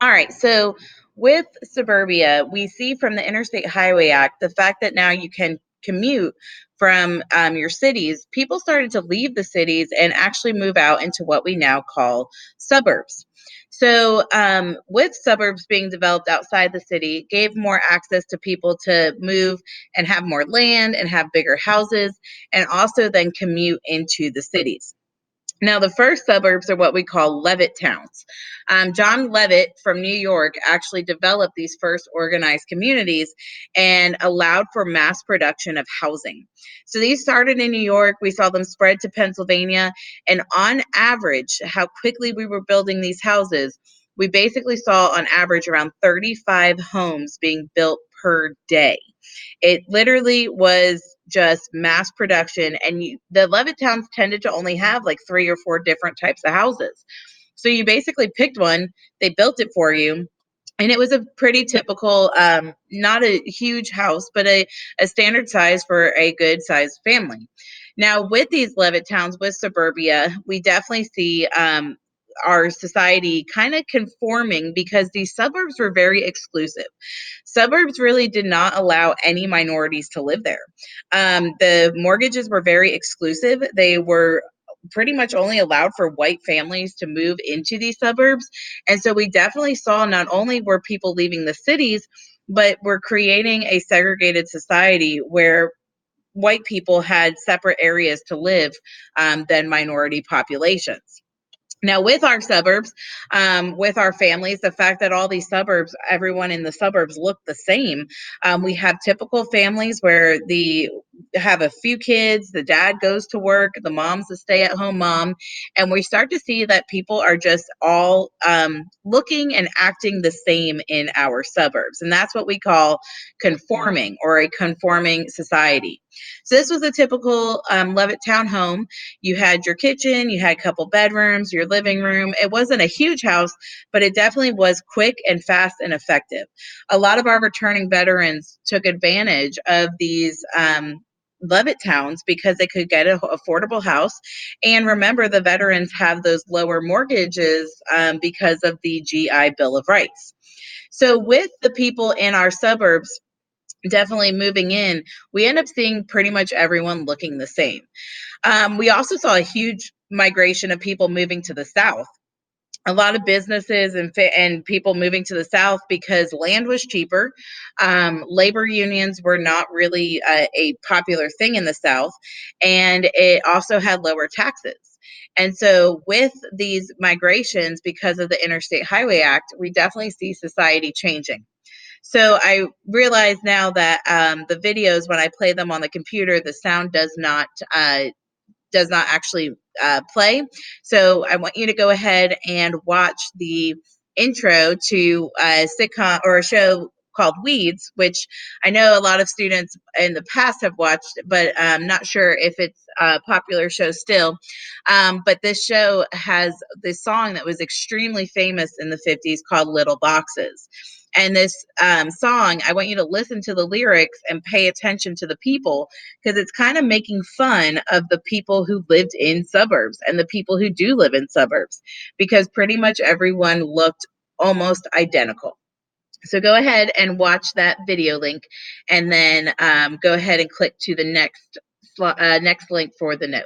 All right. So with suburbia, we see from the Interstate Highway Act the fact that now you can commute from your cities. People started to leave the cities and actually move out into what we now call suburbs. So, with suburbs being developed outside the city, gave more access to people to move and have more land and have bigger houses, and also then commute into the cities. Now, the first suburbs are what we call Levitt towns. John Levitt from New York actually developed these first organized communities and allowed for mass production of housing. So these started in New York. We saw them spread to Pennsylvania. And on average, how quickly we were building these houses, we basically saw on average around 35 homes being built per day. It literally was just mass production, and the Levittowns tended to only have like 3 or 4 different types of houses. So you basically picked one, they built it for you, and it was a pretty typical, not a huge house, but a standard size for a good sized family. Now, with these Levittowns, with suburbia, we definitely see our society kind of conforming because these suburbs were very exclusive. Suburbs really did not allow any minorities to live there. The mortgages were very exclusive. They were pretty much only allowed for white families to move into these suburbs. And so we definitely saw not only were people leaving the cities, but we're creating a segregated society where white people had separate areas to live than minority populations. Now, with our suburbs, with our families, the fact that all these suburbs, everyone in the suburbs look the same. We have typical families where the have a few kids, the dad goes to work, the mom's a stay-at-home mom, and we start to see that people are just all looking and acting the same in our suburbs, and that's what we call conforming or a conforming society. So this was a typical Levitt townhome. You had your kitchen, you had a couple bedrooms, your living room. It wasn't a huge house, but it definitely was quick and fast and effective. A lot of our returning veterans took advantage of these Levitt towns because they could get an affordable house. And remember, the veterans have those lower mortgages because of the GI Bill of Rights. So, with the people in our suburbs, definitely moving in, we end up seeing pretty much everyone looking the same. We also saw a huge migration of people moving to the South. A lot of businesses and people moving to the South because land was cheaper. Labor unions were not really a popular thing in the South, and it also had lower taxes. And so, with these migrations, because of the Interstate Highway Act, we definitely see society changing. So I realize now that the videos, when I play them on the computer, the sound does not actually play. So I want you to go ahead and watch the intro to a sitcom or a show called Weeds, which I know a lot of students in the past have watched, but I'm not sure if it's a popular show still. But this show has this song that was extremely famous in the 50s called Little Boxes. And this song, I want you to listen to the lyrics and pay attention to the people because it's kind of making fun of the people who lived in suburbs and the people who do live in suburbs because pretty much everyone looked almost identical. So go ahead and watch that video link and then go ahead and click to the next link for the note.